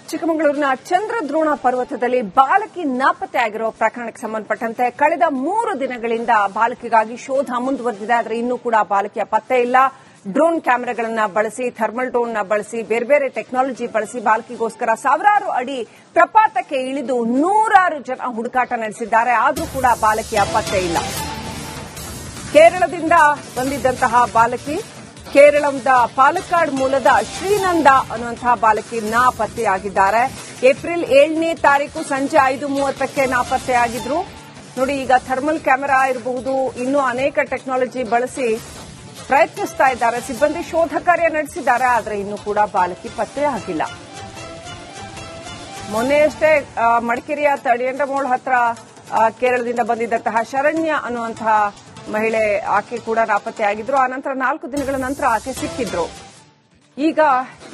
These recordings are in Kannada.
ಚಿಕ್ಕಮಗಳೂರಿನ ಚಂದ್ರದ್ರೋಣ ಪರ್ವತದಲ್ಲಿ ಬಾಲಕಿ ನಾಪತ್ತೆಯಾಗಿರುವ ಪ್ರಕರಣಕ್ಕೆ ಸಂಬಂಧಪಟ್ಟಂತೆ ಕಳೆದ 3 ದಿನಗಳಿಂದ ಬಾಲಕಿಗಾಗಿ ಶೋಧ ಮುಂದುವರೆದಿದೆ. ಆದರೆ ಇನ್ನೂ ಕೂಡ ಬಾಲಕಿಯ ಪತ್ತೆ ಇಲ್ಲ. ಡ್ರೋನ್ ಕ್ಯಾಮೆರಾಗಳನ್ನ ಬಳಸಿ, ಥರ್ಮಲ್ ಡ್ರೋನ್ ಬಳಸಿ, ಬೇರೆ ಬೇರೆ ಟೆಕ್ನಾಲಜಿ ಬಳಸಿ ಬಾಲಕಿಗೋಸ್ಕರ ಸಾವಿರಾರು ಅಡಿ ಪ್ರಪಾತಕ್ಕೆ ಇಳಿದು ನೂರಾರು ಜನ ಹುಡುಕಾಟ ನಡೆಸಿದ್ದಾರೆ. ಆದರೂ ಕೂಡ ಬಾಲಕಿಯ ಪತ್ತೆ ಇಲ್ಲ. ಕೇರಳದಿಂದ ಬಂದಿದ್ದಂತಹ ಬಾಲಕಿ, ಕೇರಳದ ಪಾಲಕ್ಕಾಡ್ ಮೂಲದ ಶ್ರೀನಂದ ಅನ್ನುವಂತಹ ಬಾಲಕಿ ನಾಪತ್ತೆಯಾಗಿದ್ದಾರೆ. ಏಪ್ರಿಲ್ 7ನೇ ತಾರೀಕು ಸಂಜೆ 5:30ಕ್ಕೆ ನಾಪತ್ತೆಯಾಗಿದ್ರು. ನೋಡಿ, ಈಗ ಥರ್ಮಲ್ ಕ್ಯಾಮೆರಾ ಇರಬಹುದು, ಇನ್ನೂ ಅನೇಕ ಟೆಕ್ನಾಲಜಿ ಬಳಸಿ ಪ್ರಯತ್ನಿಸ್ತಾ ಇದ್ದಾರೆ. ಸಿಬ್ಬಂದಿ ಶೋಧ ಕಾರ್ಯ ನಡೆಸಿದ್ದಾರೆ. ಆದರೆ ಇನ್ನೂ ಕೂಡ ಬಾಲಕಿ ಪತ್ತೆ ಆಗಿಲ್ಲ. ಮೊನ್ನೆಯಷ್ಟೇ ಮಡಿಕೇರಿಯ ತಡಿಯಂಡಮೋಳ್ ಹತ್ರ ಕೇರಳದಿಂದ ಬಂದಿದ್ದಂತಹ ಶರಣ್ಯ ಅನ್ನುವಂತಹ ಮಹಿಳೆ, ಆಕೆ ಕೂಡ ನಾಪತ್ತೆಯಾಗಿದ್ರು. ಆ ನಂತರ 4 ದಿನಗಳ ನಂತರ ಆಕೆ ಸಿಕ್ಕಿದ್ರು. ಈಗ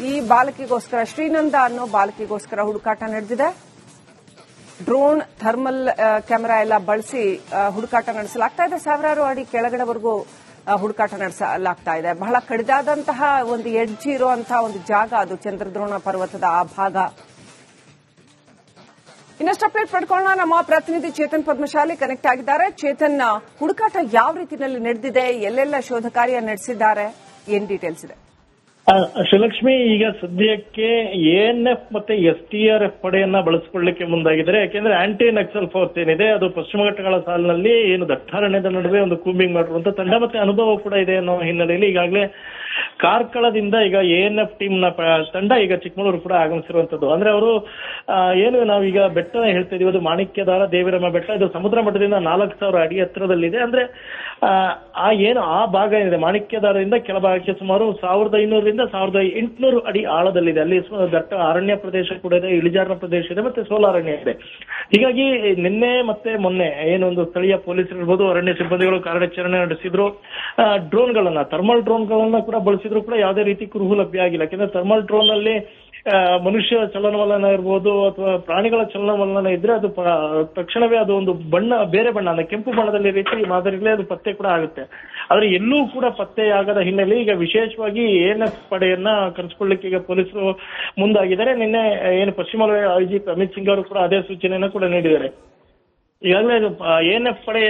ಈ ಬಾಲಕಿಗೋಸ್ಕರ, ಶ್ರೀನಂದ ಅನ್ನೋ ಬಾಲಕಿಗೋಸ್ಕರ ಹುಡುಕಾಟ ನಡೆದಿದೆ. ಡ್ರೋನ್, ಥರ್ಮಲ್ ಕ್ಯಾಮೆರಾ ಎಲ್ಲ ಬಳಸಿ ಹುಡುಕಾಟ ನಡೆಸಲಾಗ್ತಾ ಇದೆ. ಸಾವಿರಾರು ಅಡಿ ಕೆಳಗಡೆವರೆಗೂ ಹುಡುಕಾಟ ನಡೆಸಲಾಗ್ತಾ ಇದೆ. ಬಹಳ ಕಡಿದಾದಂತಹ ಒಂದು ಎಡ್ಜ್ ಇರುವಂತಹ ಒಂದು ಜಾಗ ಅದು, ಚಂದ್ರದ್ರೋಣ ಪರ್ವತದ ಆ ಭಾಗ. ಇನ್ನಷ್ಟು ಅಪ್ಡೇಟ್ ಪಡ್ಕೊಳ್ಳೋಣ. ನಮ್ಮ ಪ್ರತಿನಿಧಿ ಚೇತನ್ ಪದ್ಮಶಾಲಿ ಕನೆಕ್ಟ್ ಆಗಿದ್ದಾರೆ. ಚೇತನ್, ಹುಡುಕಾಟ ಯಾವ ರೀತಿಯಲ್ಲಿ ನಡೆದಿದೆ, ಎಲ್ಲೆಲ್ಲ ಶೋಧ ಕಾರ್ಯ ನಡೆಸಿದ್ದಾರೆ, ಏನ್ ಡೀಟೇಲ್ಸ್ ಇದೆ? ಶ್ರೀಲಕ್ಷ್ಮಿ, ಈಗ ಸದ್ಯಕ್ಕೆ ಎಎನ್ಎಫ್ ಮತ್ತೆ STRF ಪಡೆಯನ್ನ ಬಳಸಿಕೊಳ್ಳಲಿಕ್ಕೆ ಮುಂದಾಗಿದ್ದಾರೆ. ಯಾಕೆಂದ್ರೆ ಆಂಟಿ ನಕ್ಸಲ್ ಫೋರ್ಸ್ ಏನಿದೆ ಅದು ಪಶ್ಚಿಮ ಘಟ್ಟಗಳ ಸಾಲಿನಲ್ಲಿ ಏನು ದಟ್ಟಾರಣ್ಯದ ನಡುವೆ ಒಂದು ಕೂಂಬಿಂಗ್ ಮಾಡಿರುವಂತ ತಂಡ ಮತ್ತೆ ಅನುಭವ ಕೂಡ ಇದೆ ಅನ್ನೋ ಹಿನ್ನೆಲೆಯಲ್ಲಿ ಈಗಾಗಲೇ ಕಾರ್ಕಳದಿಂದ ಈಗ ಎಎನ್ಎಫ್ ಟೀಮ್ ನ ತಂಡ ಈಗ ಚಿಕ್ಕಮಗಳೂರು ಕೂಡ ಆಗಮಿಸಿರುವಂತದ್ದು. ಅಂದ್ರೆ ಅವರು ಏನು ನಾವೀಗ ಬೆಟ್ಟ ಹೇಳ್ತಾ ಇದೀವಿ, ಅದು ಮಾಣಿಕ್ಯದಾರ ದೇವಿರಮ್ಮ ಬೆಟ್ಟ. ಇದು ಸಮುದ್ರ ಮಟ್ಟದಿಂದ 4000 ಅಡಿ ಎತ್ತರದಲ್ಲಿದೆ. ಅಂದ್ರೆ ಆ ಭಾಗ ಏನಿದೆ ಮಾಣಿಕ್ಯದಾರದಿಂದ ಕೆಳಭಾಗಕ್ಕೆ ಸುಮಾರು 1500ರಿಂದ 1800 ಅಡಿ ಆಳದಲ್ಲಿದೆ. ಅಲ್ಲಿ ದಟ್ಟ ಅರಣ್ಯ ಪ್ರದೇಶ ಕೂಡ ಇದೆ, ಇಳಿಜಾರಿನ ಪ್ರದೇಶ ಇದೆ, ಮತ್ತೆ ಸೋಲಾರಣ್ಯ ಇದೆ. ಹೀಗಾಗಿ ನಿನ್ನೆ ಮತ್ತೆ ಮೊನ್ನೆ ಏನೊಂದು ಸ್ಥಳೀಯ ಪೊಲೀಸರು ಇರ್ಬೋದು, ಅರಣ್ಯ ಸಿಬ್ಬಂದಿಗಳು ಕಾರ್ಯಾಚರಣೆ ನಡೆಸಿದ್ರು. ಡ್ರೋನ್ಗಳನ್ನ, ಥರ್ಮಲ್ ಡ್ರೋನ್ಗಳನ್ನ ಕೂಡ ಬಳಸಿದ್ರು ಕೂಡ ಯಾವುದೇ ರೀತಿ ಕುರುಹು ಲಭ್ಯ ಆಗಿಲ್ಲ. ಯಾಕಂದ್ರೆ ಥರ್ಮಲ್ ಡ್ರೋನ್ ನಲ್ಲಿ ಮನುಷ್ಯ ಚಲನವಲನ ಇರ್ಬೋದು ಅಥವಾ ಪ್ರಾಣಿಗಳ ಚಲನವಲನ ಇದ್ರೆ ಅದು ತಕ್ಷಣವೇ ಅದು ಒಂದು ಬಣ್ಣ, ಬೇರೆ ಬಣ್ಣ ಅಂದ್ರೆ ಕೆಂಪು ಬಣ್ಣದಲ್ಲಿ ರೀತಿ ಮಾದರಿಗಳೇ ಅದು ಪತ್ತೆ ಕೂಡ ಆಗುತ್ತೆ. ಆದ್ರೆ ಎಲ್ಲೂ ಕೂಡ ಪತ್ತೆಯಾಗದ ಹಿನ್ನೆಲೆ ಈಗ ವಿಶೇಷವಾಗಿ ಎಎನ್ಎಫ್ ಪಡೆಯನ್ನ ಕರೆಸಿಕೊಳ್ಳಲಿಕ್ಕೆ ಈಗ ಪೊಲೀಸರು ಮುಂದಾಗಿದ್ದಾರೆ. ನಿನ್ನೆ ಏನು ಪಶ್ಚಿಮ ವಲಯ IGP ಅಮಿತ್ ಸಿಂಗ್ ಅವರು ಕೂಡ ಅದೇ ಸೂಚನೆಯನ್ನು ಕೂಡ ನೀಡಿದ್ದಾರೆ. ಈಗಾಗಲೇ ಎಎನ್ಎಫ್ ಪಡೆ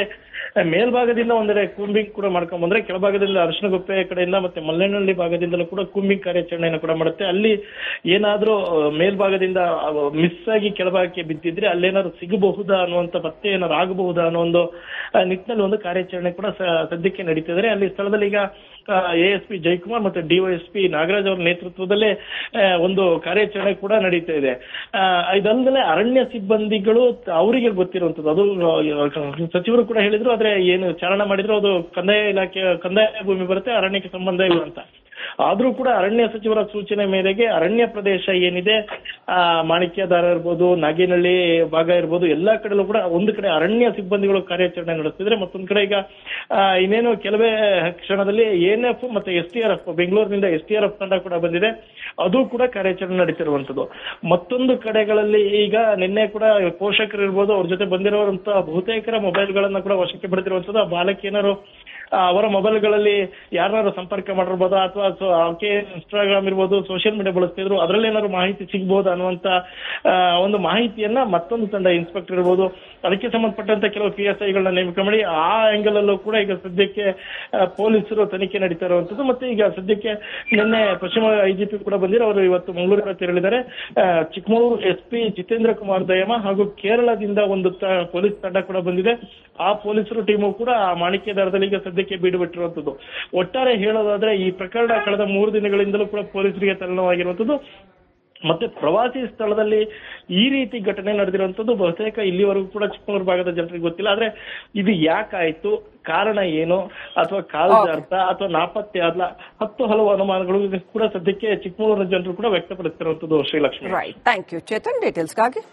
ಮೇಲ್ಭಾಗದಿಂದ ಒಂದೆಡೆ ಕೂಂಬಿಂಗ್ ಕೂಡ ಮಾಡ್ಕೊಂಡ್ ಬಂದ್ರೆ, ಕೆಳಭಾಗದಿಂದ ಅರಶಿನಗುಪ್ಪೆ ಕಡೆಯಿಂದ ಮತ್ತೆ ಮಲ್ಲೇನಹಳ್ಳಿ ಭಾಗದಿಂದಲೂ ಕೂಡ ಕೂಂಬಿಂಗ್ ಕಾರ್ಯಾಚರಣೆಯನ್ನು ಕೂಡ ಮಾಡುತ್ತೆ. ಅಲ್ಲಿ ಏನಾದ್ರೂ ಮೇಲ್ಭಾಗದಿಂದ ಮಿಸ್ ಆಗಿ ಕೆಳಭಾಗಕ್ಕೆ ಬಿದ್ದಿದ್ರೆ ಅಲ್ಲೇನಾದ್ರು ಸಿಗಬಹುದಾ ಅನ್ನುವಂತ ಪತ್ತೆ ಏನಾದ್ರು ಆಗಬಹುದಾ ಅನ್ನೋ ಒಂದು ನಿಟ್ಟಿನಲ್ಲಿ ಒಂದು ಕಾರ್ಯಾಚರಣೆ ಕೂಡ ಸದ್ಯಕ್ಕೆ ನಡೀತಿದ್ದಾರೆ. ಅಲ್ಲಿ ಸ್ಥಳದಲ್ಲಿ ಈಗ ASP ಜಯಕುಮಾರ್ ಮತ್ತೆ DYSP ನಾಗರಾಜ್ ಅವರ ನೇತೃತ್ವದಲ್ಲೇ ಒಂದು ಕಾರ್ಯಾಚರಣೆ ಕೂಡ ನಡೀತಾ ಇದೆ. ಇದಲ್ಲದೆ ಅರಣ್ಯ ಸಿಬ್ಬಂದಿಗಳು ಅವರಿಗೆ ಗೊತ್ತಿರುವಂತದ್ದು, ಅದು ಸಚಿವರು ಕೂಡ ಹೇಳಿದ್ರು. ಆದ್ರೆ ಏನು ಚಾರಣ ಮಾಡಿದ್ರು ಅದು ಕಂದಾಯ ಇಲಾಖೆ, ಕಂದಾಯ ಭೂಮಿ ಬರುತ್ತೆ, ಅರಣ್ಯಕ್ಕೆ ಸಂಬಂಧ ಇಲ್ಲ ಅಂತ. ಆದ್ರೂ ಕೂಡ ಅರಣ್ಯ ಸಚಿವರ ಸೂಚನೆ ಮೇರೆಗೆ ಅರಣ್ಯ ಪ್ರದೇಶ ಏನಿದೆ, ಮಾಣಿಕ್ಯದಾರ ಇರ್ಬೋದು, ನಾಗೇನಹಳ್ಳಿ ಭಾಗ ಇರ್ಬೋದು, ಎಲ್ಲಾ ಕಡೆಲೂ ಕೂಡ ಒಂದು ಕಡೆ ಅರಣ್ಯ ಸಿಬ್ಬಂದಿಗಳು ಕಾರ್ಯಾಚರಣೆ ನಡೆಸ್ತಿದ್ರೆ, ಮತ್ತೊಂದು ಕಡೆ ಈಗ ಇನ್ನೇನು ಕೆಲವೇ ಕ್ಷಣದಲ್ಲಿ ಎಎನ್ಎಫ್ ಮತ್ತೆ STRF, ಬೆಂಗಳೂರಿನಿಂದ STRF ತಂಡ ಕೂಡ ಬಂದಿದೆ. ಅದು ಕೂಡ ಕಾರ್ಯಾಚರಣೆ ನಡೀತಿರುವಂತದ್ದು. ಮತ್ತೊಂದು ಕಡೆಗಳಲ್ಲಿ ಈಗ ನಿನ್ನೆ ಕೂಡ ಪೋಷಕರು ಇರ್ಬೋದು, ಅವ್ರ ಜೊತೆ ಬಂದಿರುವಂತ ಬಹುತೇಕರ ಮೊಬೈಲ್ಗಳನ್ನ ಕೂಡ ವಶಕ್ಕೆ ಪಡೆದಿರುವಂತದ್ದು. ಆ ಬಾಲಕಿ ಏನಾದ್ರು ಅವರ ಮೊಬೈಲ್ಗಳಲ್ಲಿ ಯಾರು ಸಂಪರ್ಕ ಮಾಡಿರ್ಬೋದು ಅಥವಾ ಆಕೆ ಇನ್ಸ್ಟಾಗ್ರಾಮ್ ಇರ್ಬೋದು, ಸೋಷಿಯಲ್ ಮೀಡಿಯಾ ಬಳಸ್ತಿದ್ರು, ಅದರಲ್ಲಿ ಏನಾದ್ರು ಮಾಹಿತಿ ಸಿಗಬಹುದು ಅನ್ನುವಂತ ಒಂದು ಮಾಹಿತಿಯನ್ನ ಮತ್ತೊಂದು ತಂಡ, ಇನ್ಸ್ಪೆಕ್ಟರ್ ಇರ್ಬೋದು, ಅದಕ್ಕೆ ಸಂಬಂಧಪಟ್ಟಂತ ಕೆಲವು PSIಗಳನ್ನ ನೇಮಕ ಮಾಡಿ ಆ ಆಂಗಲ್ ಅಲ್ಲೂ ಕೂಡ ಈಗ ಸದ್ಯಕ್ಕೆ ಪೊಲೀಸರು ತನಿಖೆ ನಡೀತಾ ಇರುವಂತದ್ದು. ಮತ್ತೆ ಈಗ ಸದ್ಯಕ್ಕೆ ನಿನ್ನೆ ಪಶ್ಚಿಮ IGP ಕೂಡ ಬಂದಿರೋ, ಅವರು ಇವತ್ತು ಮಂಗಳೂರು ತೆರಳಿದ್ದಾರೆ. ಚಿಕ್ಕಮಗಳೂರು SP ಜಿತೇಂದ್ರ ಕುಮಾರ್ ದಯಮ ಹಾಗೂ ಕೇರಳದಿಂದ ಒಂದು ಪೊಲೀಸ್ ತಂಡ ಕೂಡ ಬಂದಿದೆ. ಆ ಪೊಲೀಸರು ಟೀಮು ಕೂಡ ಆ ಮಾಣಿಕ್ಯದಾರದಲ್ಲಿ ಈಗ ಸದ್ಯಕ್ಕೆ ಬೀಡು ಬಿಟ್ಟಿರುವಂತದ್ದು. ಒಟ್ಟಾರೆ ಹೇಳೋದಾದ್ರೆ ಈ ಪ್ರಕರಣ ಕಳೆದ 3 ದಿನಗಳಿಂದಲೂ ಕೂಡ ಪೊಲೀಸರಿಗೆ ತಲ್ಲಣವಾಗಿರುವಂತದ್ದು. ಮತ್ತೆ ಪ್ರವಾಸಿ ಸ್ಥಳದಲ್ಲಿ ಈ ರೀತಿ ಘಟನೆ ನಡೆದಿರುವಂತದ್ದು ಬಹುತೇಕ ಇಲ್ಲಿವರೆಗೂ ಕೂಡ ಚಿಕ್ಕಮಗಳೂರು ಭಾಗದ ಜನರಿಗೆ ಗೊತ್ತಿಲ್ಲ. ಆದ್ರೆ ಇದು ಯಾಕಾಯ್ತು, ಕಾರಣ ಏನು, ಅಥವಾ ಕಾಲುಜಾರ್ಥ ಅಥವಾ ನಾಪತ್ತೆ ಆದ್ಲ, ಹಲವು ಅನುಮಾನಗಳು ಕೂಡ ಸದ್ಯಕ್ಕೆ ಚಿಕ್ಕಮಗಳೂರಿನ ಜನರು ಕೂಡ ವ್ಯಕ್ತಪಡಿಸ್ತಿರುವಂತದ್ದು. ಶ್ರೀಲಕ್ಷ್ಮಿ, ಥ್ಯಾಂಕ್ ಯು ಚೇತನ್, ಡೀಟೇಲ್ಸ್ಗಾಗಿ.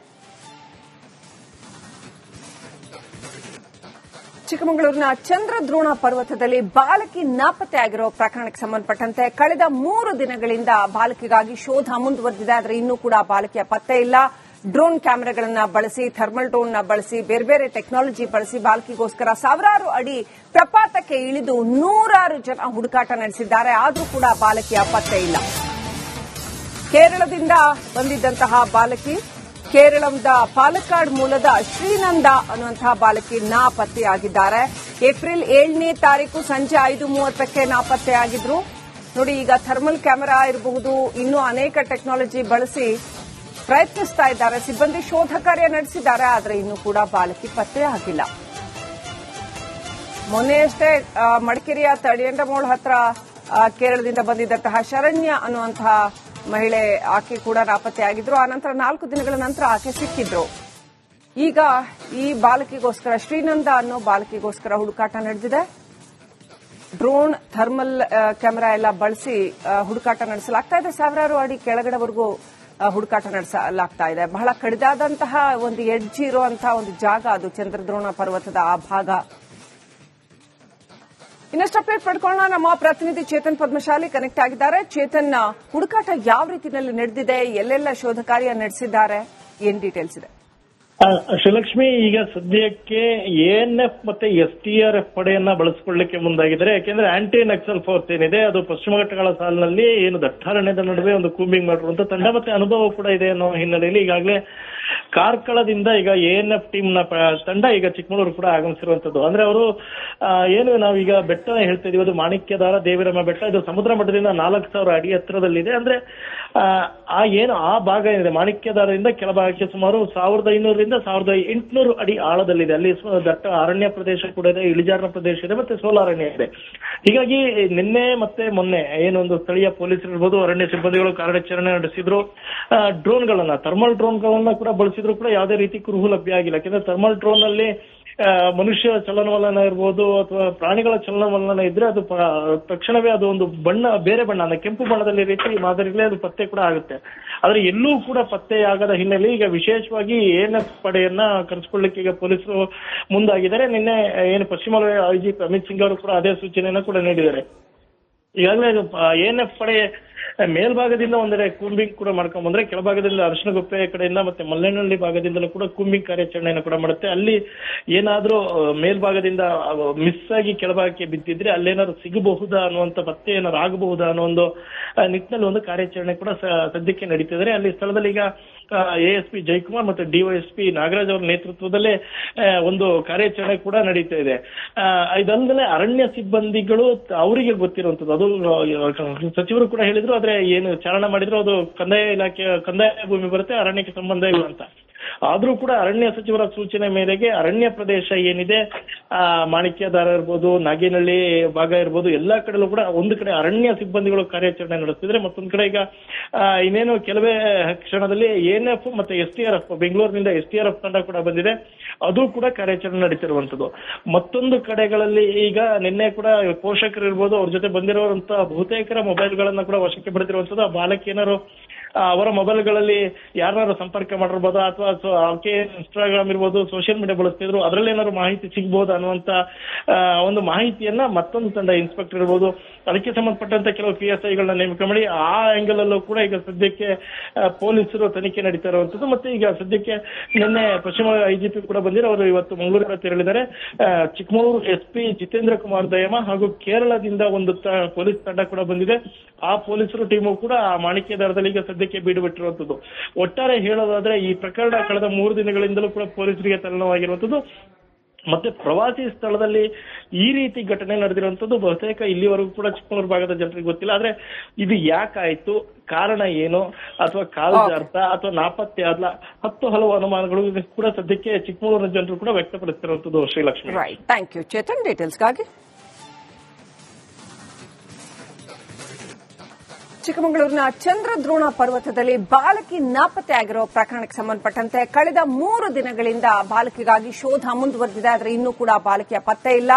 ಚಿಕ್ಕಮಗಳೂರಿನ ಚಂದ್ರದ್ರೋಣ ಪರ್ವತದಲ್ಲಿ ಬಾಲಕಿ ನಾಪತ್ತೆಯಾಗಿರುವ ಪ್ರಕರಣಕ್ಕೆ ಸಂಬಂಧಪಟ್ಟಂತೆ ಕಳೆದ 3 ದಿನಗಳಿಂದ ಬಾಲಕಿಗಾಗಿ ಶೋಧ ಮುಂದುವರೆದಿದೆ. ಆದರೆ ಇನ್ನೂ ಕೂಡ ಬಾಲಕಿಯ ಪತ್ತೆ ಇಲ್ಲ. ಡ್ರೋನ್ ಕ್ಯಾಮೆರಾಗಳನ್ನ ಬಳಸಿ, ಥರ್ಮಲ್ ಡ್ರೋನ್ ಬಳಸಿ, ಬೇರೆ ಬೇರೆ ಟೆಕ್ನಾಲಜಿ ಬಳಸಿ ಬಾಲಕಿಗೋಸ್ಕರ ಸಾವಿರಾರು ಅಡಿ ಪ್ರಪಾತಕ್ಕೆ ಇಳಿದು ನೂರಾರು ಜನ ಹುಡುಕಾಟ ನಡೆಸಿದ್ದಾರೆ. ಆದರೂ ಕೂಡ ಬಾಲಕಿಯ ಪತ್ತೆ ಇಲ್ಲ. ಕೇರಳದಿಂದ ಬಂದಿದ್ದಂತಹ ಬಾಲಕಿ, ಕೇರಳದ ಪಾಲಕ್ಕಾಡ್ ಮೂಲದ ಶ್ರೀನಂದ ಅನ್ನುವಂತಹ ಬಾಲಕಿ ನಾಪತ್ತೆಯಾಗಿದ್ದಾರೆ. ಏಪ್ರಿಲ್ 7ನೇ ತಾರೀಕು ಸಂಜೆ 5:30ಕ್ಕೆ ನಾಪತ್ತೆಯಾಗಿದ್ರು. ನೋಡಿ, ಈಗ ಥರ್ಮಲ್ ಕ್ಯಾಮೆರಾ ಇರಬಹುದು, ಇನ್ನೂ ಅನೇಕ ಟೆಕ್ನಾಲಜಿ ಬಳಸಿ ಪ್ರಯತ್ನಿಸ್ತಾ ಇದ್ದಾರೆ. ಸಿಬ್ಬಂದಿ ಶೋಧ ಕಾರ್ಯ ನಡೆಸಿದ್ದಾರೆ, ಆದರೆ ಇನ್ನೂ ಕೂಡ ಬಾಲಕಿ ಪತ್ತೆ ಆಗಿಲ್ಲ. ಮೊನ್ನೆಯಷ್ಟೇ ಮಡಿಕೇರಿಯ ತಡಿಯಂಡಮೋಳ್ ಹತ್ರ ಕೇರಳದಿಂದ ಬಂದಿದ್ದಂತಹ ಶರಣ್ಯ ಅನ್ನುವಂತಹ ಮಹಿಳೆ, ಆಕೆ ಕೂಡ ನಾಪತ್ತೆಯಾಗಿದ್ರು. ಆನಂತರ 4 ದಿನಗಳ ನಂತರ ಆಕೆ ಸಿಕ್ಕಿದ್ರು. ಈಗ ಈ ಬಾಲಕಿಗೋಸ್ಕರ, ಶ್ರೀನಂದ ಅನ್ನೋ ಬಾಲಕಿಗೋಸ್ಕರ ಹುಡುಕಾಟ ನಡೆದಿದೆ. ಡ್ರೋನ್, ಥರ್ಮಲ್ ಕ್ಯಾಮೆರಾ ಎಲ್ಲ ಬಳಸಿ ಹುಡುಕಾಟ ನಡೆಸಲಾಗ್ತಾ ಇದೆ. ಸಾವಿರಾರು ಅಡಿ ಕೆಳಗಡೆವರೆಗೂ ಹುಡುಕಾಟ ನಡೆಸಲಾಗ್ತಾ ಇದೆ. ಬಹಳ ಕಡಿದಾದಂತಹ ಒಂದು ಎಡ್ಜ್ ಇರುವಂತಹ ಒಂದು ಜಾಗ ಅದು, ಚಂದ್ರದ್ರೋಣ ಪರ್ವತದ ಆ ಭಾಗ. ಇನ್ನಷ್ಟು ಅಪ್ಡೇಟ್ ಪಡ್ಕೊಳ್ಳೋಣ. ನಮ್ಮ ಪ್ರತಿನಿಧಿ ಚೇತನ್ ಪದ್ಮಶಾಲಿ ಕನೆಕ್ಟ್ ಆಗಿದ್ದಾರೆ. ಚೇತನ್, ಹುಡುಕಾಟ ಯಾವ ರೀತಿಯಲ್ಲಿ ನಡೆದಿದೆ, ಎಲ್ಲೆಲ್ಲ ಶೋಧ ಕಾರ್ಯ ನಡೆಸಿದ್ದಾರೆ, ಏನ್ ಡೀಟೇಲ್ಸ್ ಇದೆ? ಶ್ರೀಲಕ್ಷ್ಮಿ, ಈಗ ಸದ್ಯಕ್ಕೆ ಎಎನ್ಎಫ್ ಮತ್ತೆ ಎಸ್ಟಿಆರ್ಎಫ್ ಪಡೆಯನ್ನ ಬಳಸಿಕೊಳ್ಳಲಿಕ್ಕೆ ಮುಂದಾಗಿದ್ದಾರೆ. ಯಾಕೆಂದ್ರೆ ಆಂಟಿ ನಕ್ಸಲ್ ಫೋರ್ಸ್ ಏನಿದೆ ಅದು ಪಶ್ಚಿಮ ಘಟ್ಟಗಳ ಸಾಲಿನಲ್ಲಿ ಏನು ದಟ್ಟಾರಣ್ಯದ ನಡುವೆ ಒಂದು ಕೂಂಬಿಂಗ್ ಮಾಡಿರುವಂತ ತಂಡ ಮತ್ತೆ ಅನುಭವ ಕೂಡ ಇದೆ ಅನ್ನೋ ಹಿನ್ನೆಲೆಯಲ್ಲಿ ಈಗಾಗಲೇ ಕಾರ್ಕಳದಿಂದ ಈಗ ಎಎನ್ಎಫ್ ಟೀಮ್ ನ ತಂಡ ಈಗ ಚಿಕ್ಕಮಗಳೂರು ಕೂಡ ಆಗಮಿಸಿರುವಂತದ್ದು. ಅಂದ್ರೆ ಅವರು ಏನು ನಾವೀಗ ಬೆಟ್ಟ ಹೇಳ್ತಾ ಇದೀವಿ, ಅದು ಮಾಣಿಕ್ಯದಾರ ದೇವಿರಮ್ಮ ಬೆಟ್ಟ. ಇದು ಸಮುದ್ರ ಮಟ್ಟದಿಂದ 4000 ಅಡಿ ಎತ್ತರದಲ್ಲಿದೆ. ಅಂದ್ರೆ ಆ ಭಾಗ ಏನಿದೆ ಮಾಣಿಕ್ಯದಾರದಿಂದ ಕೆಳಭಾಗಕ್ಕೆ ಸುಮಾರು 1500ರಿಂದ 1800 ಅಡಿ ಆಳದಲ್ಲಿದೆ. ಅಲ್ಲಿ ದಟ್ಟ ಅರಣ್ಯ ಪ್ರದೇಶ ಕೂಡ ಇದೆ, ಇಳಿಜಾರಿನ ಪ್ರದೇಶ ಇದೆ, ಮತ್ತೆ ಸೋಲಾರಣ್ಯ ಇದೆ. ಹೀಗಾಗಿ ನಿನ್ನೆ ಮತ್ತೆ ಮೊನ್ನೆ ಏನೊಂದು ಸ್ಥಳೀಯ ಪೊಲೀಸರು ಇರ್ಬೋದು, ಅರಣ್ಯ ಸಿಬ್ಬಂದಿಗಳು ಕಾರ್ಯಾಚರಣೆ ನಡೆಸಿದ್ರು. ಡ್ರೋನ್ಗಳನ್ನ, ಥರ್ಮಲ್ ಡ್ರೋನ್ಗಳನ್ನ ಕೂಡ ಬಳಸಿದ್ರು ಕೂಡ ಯಾವುದೇ ರೀತಿ ಕುರುಹು ಲಭ್ಯ ಆಗಿಲ್ಲ. ಯಾಕಂದ್ರೆ ಥರ್ಮಲ್ ಡ್ರೋನ್ ಅಲ್ಲಿ ಮನುಷ್ಯ ಚಲನವಲನ ಇರ್ಬೋದು ಅಥವಾ ಪ್ರಾಣಿಗಳ ಚಲನವಲನ ಇದ್ರೆ ಅದು ತಕ್ಷಣವೇ ಅದು ಒಂದು ಬಣ್ಣ, ಬೇರೆ ಬಣ್ಣ ಅಂದ್ರೆ ಕೆಂಪು ಬಣ್ಣದಲ್ಲಿ ರೀತಿ ಮಾದರಿಗಳೇ ಅದು ಪತ್ತೆ ಕೂಡ ಆಗುತ್ತೆ. ಆದ್ರೆ ಎಲ್ಲೂ ಕೂಡ ಪತ್ತೆಯಾಗದ ಹಿನ್ನೆಲೆ ಈಗ ವಿಶೇಷವಾಗಿ ಎಎನ್ಎಫ್ ಪಡೆಯನ್ನ ಕರೆಸಿಕೊಳ್ಳಲಿಕ್ಕೆ ಈಗ ಪೊಲೀಸರು ಮುಂದಾಗಿದ್ದಾರೆ. ನಿನ್ನೆ ಏನು ಪಶ್ಚಿಮ ವಲಯ ಐಜಿಪಿ ಅಮಿತ್ ಸಿಂಗ್ ಅವರು ಕೂಡ ಅದೇ ಸೂಚನೆಯನ್ನ ಕೂಡ ನೀಡಿದ್ದಾರೆ. ಈಗಾಗಲೇ ಎಎನ್ಎಫ್ ಪಡೆ ಮೇಲ್ಭಾಗದಿಂದ ಒಂದೆಡೆ ಕೂಂಬಿಂಗ್ ಕೂಡ ಮಾಡ್ಕೊಂಡ್ ಬಂದ್ರೆ, ಕೆಳಭಾಗದಿಂದ ಅರಶಿನಗುಪ್ಪೆ ಕಡೆಯಿಂದ ಮತ್ತೆ ಮಲ್ಲೇನಹಳ್ಳಿ ಭಾಗದಿಂದಲೂ ಕೂಡ ಕೂಂಬಿಂಗ್ ಕಾರ್ಯಾಚರಣೆಯನ್ನು ಕೂಡ ಮಾಡುತ್ತೆ. ಅಲ್ಲಿ ಏನಾದ್ರೂ ಮೇಲ್ಭಾಗದಿಂದ ಮಿಸ್ ಆಗಿ ಕೆಳಭಾಗಕ್ಕೆ ಬಿದ್ದಿದ್ರೆ ಅಲ್ಲೇನಾದ್ರು ಸಿಗಬಹುದಾ ಅನ್ನುವಂತ ಪತ್ತೆ ಏನಾದ್ರು ಆಗಬಹುದಾ ಅನ್ನೋ ಒಂದು ನಿಟ್ಟಿನಲ್ಲಿ ಒಂದು ಕಾರ್ಯಾಚರಣೆ ಕೂಡ ಸದ್ಯಕ್ಕೆ ನಡೀತಿದ್ದಾರೆ. ಅಲ್ಲಿ ಸ್ಥಳದಲ್ಲಿ ಈಗ ಎಎಸ್ಪಿ ಜಯಕುಮಾರ್ ಮತ್ತೆ ಡಿವೈಎಸ್ಪಿ ನಾಗರಾಜ್ ಅವರ ನೇತೃತ್ವದಲ್ಲೇ ಒಂದು ಕಾರ್ಯಾಚರಣೆ ಕೂಡ ನಡೀತಾ ಇದೆ. ಇದಲ್ಲದೆ ಅರಣ್ಯ ಸಿಬ್ಬಂದಿಗಳು ಅವರಿಗೆ ಗೊತ್ತಿರುವಂತದ್ದು, ಅದು ಸಚಿವರು ಕೂಡ ಹೇಳಿದ್ರು. ಆದ್ರೆ ಏನು ಚಾರಣ ಮಾಡಿದ್ರು ಅದು ಕಂದಾಯ ಇಲಾಖೆ, ಕಂದಾಯ ಭೂಮಿ ಬರುತ್ತೆ, ಅರಣ್ಯಕ್ಕೆ ಸಂಬಂಧ ಇಲ್ಲ ಅಂತ. ಆದ್ರೂ ಕೂಡ ಅರಣ್ಯ ಸಚಿವರ ಸೂಚನೆ ಮೇರೆಗೆ ಅರಣ್ಯ ಪ್ರದೇಶ ಏನಿದೆ, ಮಾಣಿಕ್ಯದಾರ ಇರ್ಬೋದು, ನಾಗೇನಹಳ್ಳಿ ಭಾಗ ಇರ್ಬೋದು, ಎಲ್ಲಾ ಕಡೆಲೂ ಕೂಡ ಒಂದು ಕಡೆ ಅರಣ್ಯ ಸಿಬ್ಬಂದಿಗಳು ಕಾರ್ಯಾಚರಣೆ ನಡೆಸ್ತಿದ್ರೆ, ಮತ್ತೊಂದು ಕಡೆ ಈಗ ಇನ್ನೇನು ಕೆಲವೇ ಕ್ಷಣದಲ್ಲಿ ಎಎನ್ಎಫ್ ಮತ್ತೆ ಎಸ್ಟಿಆರ್ಎಫ್, ಬೆಂಗಳೂರಿನಿಂದ ಎಸ್ಟಿಆರ್ಎಫ್ ತಂಡ ಕೂಡ ಬಂದಿದೆ, ಅದು ಕೂಡ ಕಾರ್ಯಾಚರಣೆ ನಡೀತಿರುವಂತದ್ದು. ಮತ್ತೊಂದು ಕಡೆಗಳಲ್ಲಿ ಈಗ ನಿನ್ನೆ ಕೂಡ ಪೋಷಕರು ಇರ್ಬೋದು, ಅವ್ರ ಜೊತೆ ಬಂದಿರುವಂತಹ ಬಹುತೇಕರ ಮೊಬೈಲ್ಗಳನ್ನ ಕೂಡ ವಶಕ್ಕೆ ಪಡೆದಿರುವಂತದ್ದು. ಆ ಬಾಲಕಿ ಏನಾರು ಅವರ ಮೊಬೈಲ್ಗಳಲ್ಲಿ ಯಾರು ಸಂಪರ್ಕ ಮಾಡಿರ್ಬೋದು ಅಥವಾ ಆಕೆ ಇನ್ಸ್ಟಾಗ್ರಾಮ್ ಇರ್ಬೋದು, ಸೋಷಿಯಲ್ ಮೀಡಿಯಾ ಬಳಸ್ತಿದ್ರು, ಅದರಲ್ಲಿ ಏನಾದ್ರು ಮಾಹಿತಿ ಸಿಗಬಹುದು ಅನ್ನುವಂತ ಒಂದು ಮಾಹಿತಿಯನ್ನ ಮತ್ತೊಂದು ತಂಡ, ಇನ್ಸ್ಪೆಕ್ಟರ್ ಇರ್ಬೋದು, ಅದಕ್ಕೆ ಸಂಬಂಧಪಟ್ಟಂತ ಕೆಲವು PSIಗಳನ್ನ ನೇಮಕ ಮಾಡಿ ಆ ಆಂಗಲ್ ಅಲ್ಲೂ ಕೂಡ ಈಗ ಸದ್ಯಕ್ಕೆ ಪೊಲೀಸರು ತನಿಖೆ ನಡೀತಾ ಇರುವಂತದ್ದು. ಮತ್ತೆ ಈಗ ಸದ್ಯಕ್ಕೆ ನಿನ್ನೆ ಪಶ್ಚಿಮ ಐಜಿಪಿ ಕೂಡ ಬಂದಿರೋ, ಅವರು ಇವತ್ತು ಮಂಗಳೂರಿಗೆ ತೆರಳಿದ್ದಾರೆ. ಚಿಕ್ಕಮಗಳೂರು SP ಜಿತೇಂದ್ರ ಕುಮಾರ್ ದಯಮ ಹಾಗೂ ಕೇರಳದಿಂದ ಒಂದು ಪೊಲೀಸ್ ತಂಡ ಕೂಡ ಬಂದಿದೆ. ಆ ಪೊಲೀಸರು ಟೀಮು ಕೂಡ ಆ ಮಾಣಿಕ್ಯದಾರದಲ್ಲಿ ಈಗ ಸದ್ಯಕ್ಕೆ ಬೀಡು ಬಿಟ್ಟಿರುವಂತದ್ದು. ಒಟ್ಟಾರೆ ಹೇಳೋದಾದ್ರೆ ಈ ಪ್ರಕರಣ ಕಳೆದ 3 ದಿನಗಳಿಂದಲೂ ಕೂಡ ಪೊಲೀಸರಿಗೆ ತಲೆನೋವಾಗಿರುವಂತದ್ದು. ಮತ್ತೆ ಪ್ರವಾಸಿ ಸ್ಥಳದಲ್ಲಿ ಈ ರೀತಿ ಘಟನೆ ನಡೆದಿರುವಂತದ್ದು ಬಹುತೇಕ ಇಲ್ಲಿವರೆಗೂ ಕೂಡ ಚಿಕ್ಕಮಗಳೂರು ಭಾಗದ ಜನರಿಗೆ ಗೊತ್ತಿಲ್ಲ. ಆದ್ರೆ ಇದು ಯಾಕಾಯ್ತು, ಕಾರಣ ಏನು, ಅಥವಾ ಕಾಲು ಜಾರ್ಥ ಅಥವಾ ನಾಪತ್ತೆ ಆದ್ಲ, 10 ಹಲವು ಅನುಮಾನಗಳು ಕೂಡ ಸದ್ಯಕ್ಕೆ ಚಿಕ್ಕಮಗಳೂರಿನ ಜನರು ಕೂಡ ವ್ಯಕ್ತಪಡಿಸ್ತಿರುವಂತದ್ದು. ಶ್ರೀಲಕ್ಷ್ಮಿ, ಥ್ಯಾಂಕ್ ಯು ಚೇತನ್ ಡೀಟೇಲ್ಸ್ಗಾಗಿ. ಚಿಕ್ಕಮಗಳೂರಿನ ಚಂದ್ರದ್ರೋಣ ಪರ್ವತದಲ್ಲಿ ಬಾಲಕಿ ನಾಪತ್ತೆಯಾಗಿರೋ ಪ್ರಕರಣಕ್ಕೆ ಸಂಬಂಧಪಟ್ಟಂತೆ ಕಳೆದ 3 ದಿನಗಳಿಂದ ಬಾಲಕಿಗಾಗಿ ಶೋಧ ಮುಂದುವರೆದಿದೆ. ಆದರೆ ಇನ್ನೂ ಕೂಡ ಬಾಲಕಿಯ ಪತ್ತೆ ಇಲ್ಲ.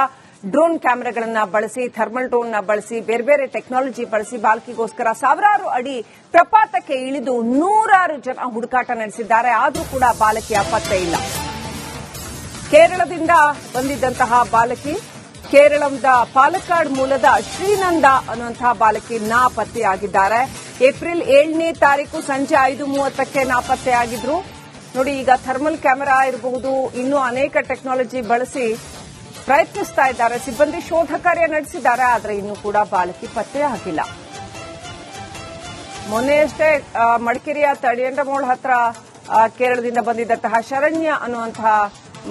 ಡ್ರೋನ್ ಕ್ಯಾಮೆರಾಗಳನ್ನ ಬಳಸಿ, ಥರ್ಮಲ್ ಡ್ರೋನ್ ಬಳಸಿ, ಬೇರೆ ಬೇರೆ ಟೆಕ್ನಾಲಜಿ ಬಳಸಿ ಬಾಲಕಿಗೋಸ್ಕರ ಸಾವಿರಾರು ಅಡಿ ಪ್ರಪಾತಕ್ಕೆ ಇಳಿದು 100 ಜನ ಹುಡುಕಾಟ ನಡೆಸಿದ್ದಾರೆ. ಆದರೂ ಕೂಡ ಬಾಲಕಿಯ ಪತ್ತೆ ಇಲ್ಲ. ಕೇರಳದಿಂದ ಬಂದಿದ್ದಂತಹ ಬಾಲಕಿ, ಕೇರಳದ ಪಾಲಕ್ಕಾಡ್ ಮೂಲದ ಶ್ರೀನಂದ ಅನ್ನುವಂತಹ ಬಾಲಕಿ ನಾಪತ್ತೆಯಾಗಿದ್ದಾರೆ. ಏಪ್ರಿಲ್ 7ನೇ ತಾರೀಕು ಸಂಜೆ 5:30ಕ್ಕೆ ನಾಪತ್ತೆಯಾಗಿದ್ರು. ನೋಡಿ, ಈಗ ಥರ್ಮಲ್ ಕ್ಯಾಮೆರಾ ಇರಬಹುದು, ಇನ್ನೂ ಅನೇಕ ಟೆಕ್ನಾಲಜಿ ಬಳಸಿ ಪ್ರಯತ್ನಿಸ್ತಾ ಇದ್ದಾರೆ. ಸಿಬ್ಬಂದಿ ಶೋಧ ಕಾರ್ಯ ನಡೆಸಿದ್ದಾರೆ, ಆದರೆ ಇನ್ನೂ ಕೂಡ ಬಾಲಕಿ ಪತ್ತೆ ಆಗಿಲ್ಲ. ಮೊನ್ನೆಯಷ್ಟೇ ಮಡಿಕೇರಿಯ ತಡಿಯಂಡಮೋಳ್ ಹತ್ರ ಕೇರಳದಿಂದ ಬಂದಿದ್ದಂತಹ ಶರಣ್ಯ ಅನ್ನುವಂತಹ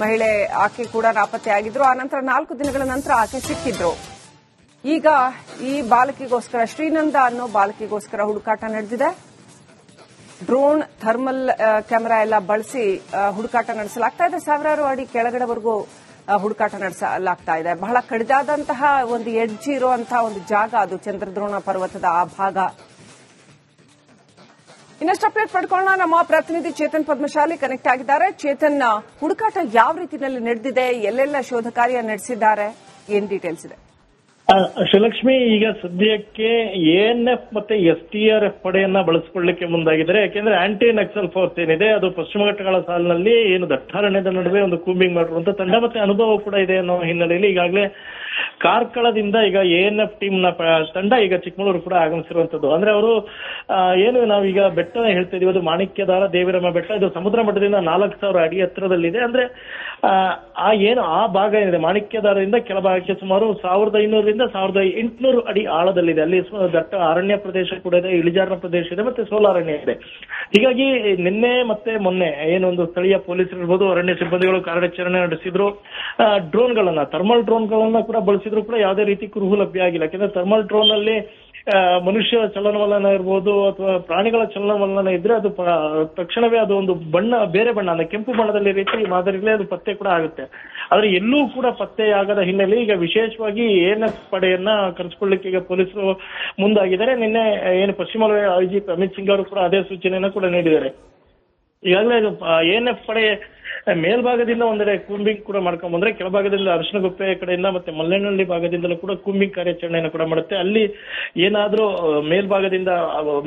ಮಹಿಳೆ ಆಕೆ ಕೂಡ ನಾಪತ್ತೆಯಾಗಿದ್ರು. ಆ ನಂತರ 4 ದಿನಗಳ ನಂತರ ಆಕೆ ಸಿಕ್ಕಿದ್ರು. ಈಗ ಈ ಬಾಲಕಿಗೋಸ್ಕರ ಶ್ರೀನಂದ ಅನ್ನೋ ಬಾಲಕಿಗೋಸ್ಕರ ಹುಡುಕಾಟ ನಡೆದಿದೆ. ಡ್ರೋನ್, ಥರ್ಮಲ್ ಕ್ಯಾಮೆರಾ ಎಲ್ಲ ಬಳಸಿ ಹುಡುಕಾಟ ನಡೆಸಲಾಗ್ತಾ ಇದೆ. ಸಾವಿರಾರು ಅಡಿ ಕೆಳಗಡೆವರೆಗೂ ಹುಡುಕಾಟ ನಡೆಸಲಾಗ್ತಾ ಇದೆ. ಬಹಳ ಕಡಿದಾದಂತಹ ಒಂದು ಎಡ್ಜ್ ಇರುವಂತಹ ಒಂದು ಜಾಗ ಅದು, ಚಂದ್ರದ್ರೋಣ ಪರ್ವತದ ಆ ಭಾಗ. ಇನ್ನಷ್ಟು ಅಪ್ಡೇಟ್ ಪಡ್ಕೊಳ್ಳೋಣ. ನಮ್ಮ ಪ್ರತಿನಿಧಿ ಚೇತನ್ ಪದ್ಮಶಾಲಿ ಕನೆಕ್ಟ್ ಆಗಿದ್ದಾರೆ. ಚೇತನ್, ಹುಡುಕಾಟ ಯಾವ ರೀತಿಯಲ್ಲಿ ನಡೆದಿದೆ, ಎಲ್ಲೆಲ್ಲ ಶೋಧ ಕಾರ್ಯ ನಡೆಸಿದ್ದಾರೆ, ಏನ್ ಡೀಟೇಲ್ಸ್ ಇದೆ? ಶ್ರೀಲಕ್ಷ್ಮಿ, ಈಗ ಸದ್ಯಕ್ಕೆ ಎಎನ್ಎಫ್ ಮತ್ತೆ STRF ಪಡೆಯನ್ನ ಬಳಸಿಕೊಳ್ಳಲಿಕ್ಕೆ ಮುಂದಾಗಿದ್ದಾರೆ. ಯಾಕೆಂದ್ರೆ ಆಂಟಿ ನಕ್ಸಲ್ ಫೋರ್ಸ್ ಏನಿದೆ ಅದು ಪಶ್ಚಿಮ ಘಟ್ಟಗಳ ಸಾಲಿನಲ್ಲಿ ಏನು ದಟ್ಟಾರಣ್ಯದ ನಡುವೆ ಒಂದು ಕೂಂಬಿಂಗ್ ಮಾಡಿರುವಂತ ತಂಡ ಮತ್ತೆ ಅನುಭವ ಕೂಡ ಇದೆ ಅನ್ನೋ ಹಿನ್ನೆಲೆಯಲ್ಲಿ ಈಗಾಗಲೇ ಕಾರ್ಕಳದಿಂದ ಈಗ ಎಎನ್ಎಫ್ ಟೀಮ್ ನ ತಂಡ ಈಗ ಚಿಕ್ಕಮಗಳೂರು ಕೂಡ ಆಗಮಿಸಿರುವಂತದ್ದು. ಅಂದ್ರೆ ಅವರು ಏನು ನಾವೀಗ ಬೆಟ್ಟ ಹೇಳ್ತಾ ಇದೀವಿ, ಅದು ಮಾಣಿಕ್ಯದಾರ ದೇವಿರಮ್ಮ ಬೆಟ್ಟ. ಇದು ಸಮುದ್ರ ಮಟ್ಟದಿಂದ 4000 ಅಡಿ ಎತ್ತರದಲ್ಲಿದೆ. ಅಂದ್ರೆ ಆ ಭಾಗ ಏನಿದೆ ಮಾಣಿಕ್ಯದಾರದಿಂದ ಕೆಳಭಾಗಕ್ಕೆ ಸುಮಾರು 1500 1800 ಅಡಿ ಆಳದಲ್ಲಿದೆ. ಅಲ್ಲಿ ದಟ್ಟ ಅರಣ್ಯ ಪ್ರದೇಶ ಕೂಡ ಇದೆ, ಇಳಿಜಾರಿನ ಪ್ರದೇಶ ಇದೆ, ಮತ್ತೆ ಸೋಲಾರಣ್ಯ ಇದೆ. ಹೀಗಾಗಿ ನಿನ್ನೆ ಮತ್ತೆ ಮೊನ್ನೆ ಏನೊಂದು ಸ್ಥಳೀಯ ಪೊಲೀಸರು ಇರ್ಬೋದು, ಅರಣ್ಯ ಸಿಬ್ಬಂದಿಗಳು ಕಾರ್ಯಾಚರಣೆ ನಡೆಸಿದ್ರು. ಡ್ರೋನ್ಗಳನ್ನ, ಥರ್ಮಲ್ ಡ್ರೋನ್ಗಳನ್ನ ಕೂಡ ಬಳಸಿದ್ರು ಕೂಡ ಯಾವುದೇ ರೀತಿ ಕುರುಹು ಲಭ್ಯ ಆಗಿಲ್ಲ. ಯಾಕಂದ್ರೆ ಥರ್ಮಲ್ ಡ್ರೋನ್ ಅಲ್ಲಿ ಮನುಷ್ಯ ಚಲನವಲನ ಇರ್ಬೋದು ಅಥವಾ ಪ್ರಾಣಿಗಳ ಚಲನವಲನ ಇದ್ರೆ ಅದು ತಕ್ಷಣವೇ ಅದು ಒಂದು ಬೇರೆ ಬಣ್ಣ ಅಂದ್ರೆ ಕೆಂಪು ಬಣ್ಣದಲ್ಲಿ ರೀತಿ ಮಾದರಿಗಳೇ ಅದು ಪತ್ತೆ ಕೂಡ ಆಗುತ್ತೆ. ಆದ್ರೆ ಎಲ್ಲೂ ಕೂಡ ಪತ್ತೆಯಾಗದ ಹಿನ್ನೆಲೆ ಈಗ ವಿಶೇಷವಾಗಿ ಎಎನ್ಎಫ್ ಪಡೆಯನ್ನ ಕರೆಸಿಕೊಳ್ಳಲಿಕ್ಕೆ ಈಗ ಪೊಲೀಸರು ಮುಂದಾಗಿದ್ದಾರೆ. ನಿನ್ನೆ ಏನು ಪಶ್ಚಿಮ ವಲಯ IGP ಅಮಿತ್ ಸಿಂಗ್ ಅವರು ಕೂಡ ಅದೇ ಸೂಚನೆಯನ್ನ ಕೂಡ ನೀಡಿದ್ದಾರೆ. ಈಗಾಗಲೇ ಎಎನ್ಎಫ್ ಪಡೆ ಮೇಲ್ಭಾಗದಿಂದ ಒಂದೆಡೆ ಕೂಂಬಿಂಗ್ ಕೂಡ ಮಾಡ್ಕೊಂಡ್ ಬಂದ್ರೆ, ಕೆಳಭಾಗದಿಂದ ಅರಶಿನಗುಪ್ಪೆ ಕಡೆಯಿಂದ ಮತ್ತೆ ಮಲ್ಲೇನಹಳ್ಳಿ ಭಾಗದಿಂದಲೂ ಕೂಡ ಕೂಂಬಿಂಗ್ ಕಾರ್ಯಾಚರಣೆಯನ್ನು ಕೂಡ ಮಾಡುತ್ತೆ. ಅಲ್ಲಿ ಏನಾದ್ರೂ ಮೇಲ್ಭಾಗದಿಂದ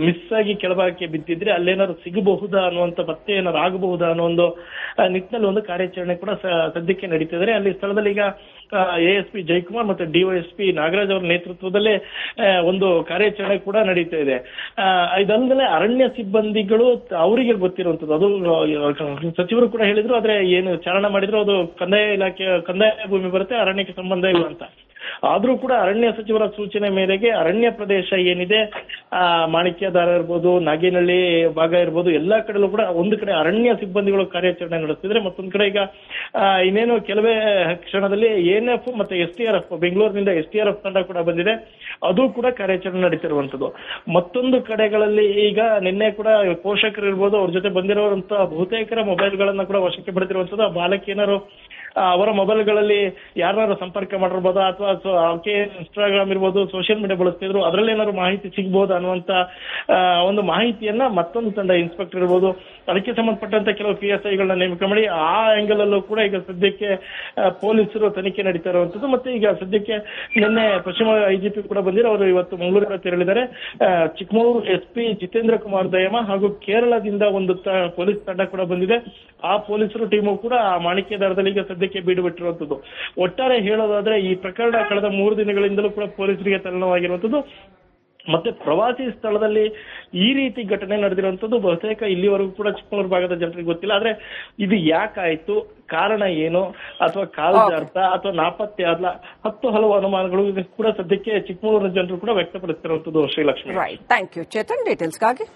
ಮಿಸ್ ಆಗಿ ಕೆಳಭಾಗಕ್ಕೆ ಬಿದ್ದಿದ್ರೆ ಅಲ್ಲೇನಾದ್ರು ಸಿಗಬಹುದಾ ಅನ್ನುವಂತ ಪತ್ತೆ ಏನಾದ್ರು ಆಗಬಹುದಾ ಅನ್ನೋ ಒಂದು ನಿಟ್ಟಿನಲ್ಲಿ ಒಂದು ಕಾರ್ಯಾಚರಣೆ ಕೂಡ ಸದ್ಯಕ್ಕೆ ನಡೀತಿದ್ದಾರೆ. ಅಲ್ಲಿ ಸ್ಥಳದಲ್ಲಿ ಈಗ ASP ಜಯಕುಮಾರ್ ಮತ್ತೆ DYSP ನಾಗರಾಜ್ ಅವರ ನೇತೃತ್ವದಲ್ಲೇ ಒಂದು ಕಾರ್ಯಾಚರಣೆ ಕೂಡ ನಡೀತಾ ಇದೆ. ಇದಲ್ಲದೆ ಅರಣ್ಯ ಸಿಬ್ಬಂದಿಗಳು ಅವರಿಗೆ ಗೊತ್ತಿರುವಂತದ್ದು, ಅದು ಸಚಿವರು ಕೂಡ ಹೇಳಿದ್ರು. ಆದ್ರೆ ಏನು ಚಾರಣ ಮಾಡಿದ್ರು ಅದು ಕಂದಾಯ ಭೂಮಿ ಬರುತ್ತೆ, ಅರಣ್ಯಕ್ಕೆ ಸಂಬಂಧ ಇಲ್ಲ ಅಂತ. ಆದ್ರೂ ಕೂಡ ಅರಣ್ಯ ಸಚಿವರ ಸೂಚನೆ ಮೇರೆಗೆ ಅರಣ್ಯ ಪ್ರದೇಶ ಏನಿದೆ, ಮಾಣಿಕ್ಯದಾರ ಇರ್ಬೋದು, ನಾಗೇನಹಳ್ಳಿ ಭಾಗ ಇರ್ಬೋದು, ಎಲ್ಲಾ ಕಡೆಲೂ ಕೂಡ ಒಂದು ಕಡೆ ಅರಣ್ಯ ಸಿಬ್ಬಂದಿಗಳು ಕಾರ್ಯಾಚರಣೆ ನಡೆಸ್ತಿದ್ರೆ, ಮತ್ತೊಂದು ಕಡೆ ಈಗ ಇನ್ನೇನು ಕೆಲವೇ ಕ್ಷಣದಲ್ಲಿ ಎಎನ್ಎಫ್ ಮತ್ತೆ STRF ಬೆಂಗಳೂರಿನಿಂದ STRF ತಂಡ ಕೂಡ ಬಂದಿದೆ. ಅದು ಕೂಡ ಕಾರ್ಯಾಚರಣೆ ನಡೀತಿರುವಂತದ್ದು. ಮತ್ತೊಂದು ಕಡೆಗಳಲ್ಲಿ ಈಗ ನಿನ್ನೆ ಕೂಡ ಪೋಷಕರು ಇರ್ಬೋದು, ಅವ್ರ ಜೊತೆ ಬಂದಿರುವಂತಹ ಬಹುತೇಕರ ಮೊಬೈಲ್ಗಳನ್ನ ಕೂಡ ವಶಕ್ಕೆ ಪಡೆದಿರುವಂತದ್ದು. ಆ ಬಾಲಕಿಯನರು ಅವರ ಮೊಬೈಲ್ಗಳಲ್ಲಿ ಯಾರು ಸಂಪರ್ಕ ಮಾಡಿರ್ಬೋದು ಅಥವಾ ಆಕೆ ಇನ್ಸ್ಟಾಗ್ರಾಮ್ ಇರ್ಬೋದು, ಸೋಷಿಯಲ್ ಮೀಡಿಯಾ ಬಳಸ್ತಿದ್ರು, ಅದರಲ್ಲಿ ಏನಾದ್ರು ಮಾಹಿತಿ ಸಿಗಬಹುದು ಅನ್ನುವಂತ ಒಂದು ಮಾಹಿತಿಯನ್ನ ಮತ್ತೊಂದು ತಂಡ ಇನ್ಸ್ಪೆಕ್ಟರ್ ಇರ್ಬೋದು, ಅದಕ್ಕೆ ಸಂಬಂಧಪಟ್ಟಂತ ಕೆಲವು PSIಗಳನ್ನ ನೇಮಕ ಮಾಡಿ ಆ ಆಂಗಲ್ ಅಲ್ಲೂ ಕೂಡ ಈಗ ಸದ್ಯಕ್ಕೆ ಪೊಲೀಸರು ತನಿಖೆ ನಡೀತಾ ಇರುವಂತದ್ದು. ಮತ್ತೆ ಈಗ ಸದ್ಯಕ್ಕೆ ನಿನ್ನೆ ಪಶ್ಚಿಮ IGP ಕೂಡ ಬಂದಿರೋ, ಅವರು ಇವತ್ತು ಮಂಗಳೂರಿಗೆ ತೆರಳಿದ್ದಾರೆ. ಚಿಕ್ಕಮಗಳೂರು SP ಜಿತೇಂದ್ರ ಕುಮಾರ್ ದಯಮ ಹಾಗೂ ಕೇರಳದಿಂದ ಒಂದು ಪೊಲೀಸ್ ತಂಡ ಕೂಡ ಬಂದಿದೆ. ಆ ಪೊಲೀಸರು ಟೀಮು ಕೂಡ ಆ ಮಾಣಿಕ್ಯದಾರದಲ್ಲಿ ಈಗ ಸದ್ಯಕ್ಕೆ ಬೀಡು ಬಿಟ್ಟಿರುವಂತದ್ದು. ಒಟ್ಟಾರೆ ಹೇಳೋದಾದ್ರೆ ಈ ಪ್ರಕರಣ ಕಳೆದ 3 ದಿನಗಳಿಂದಲೂ ಕೂಡ ಪೊಲೀಸರಿಗೆ ತಲ್ಲಣವಾಗಿರುವಂತದ್ದು. ಮತ್ತೆ ಪ್ರವಾಸಿ ಸ್ಥಳದಲ್ಲಿ ಈ ರೀತಿ ಘಟನೆ ನಡೆದಿರುವಂತದ್ದು ಬಹುತೇಕ ಇಲ್ಲಿವರೆಗೂ ಕೂಡ ಚಿಕ್ಕಮಗಳೂರು ಭಾಗದ ಜನರಿಗೆ ಗೊತ್ತಿಲ್ಲ. ಆದ್ರೆ ಇದು ಯಾಕಾಯ್ತು, ಕಾರಣ ಏನು, ಅಥವಾ ಕಾಲುಜಾರ್ಥ ಅಥವಾ ನಾಪತ್ತೆ ಆದ್ಲ, ಹಲವು ಅನುಮಾನಗಳು ಕೂಡ ಸದ್ಯಕ್ಕೆ ಚಿಕ್ಕಮಗಳೂರಿನ ಜನರು ಕೂಡ ವ್ಯಕ್ತಪಡಿಸ್ತಿರುವಂತದ್ದು. Srilakshmi, thank you Chetan ಡೀಟೇಲ್ಸ್ಗಾಗಿ.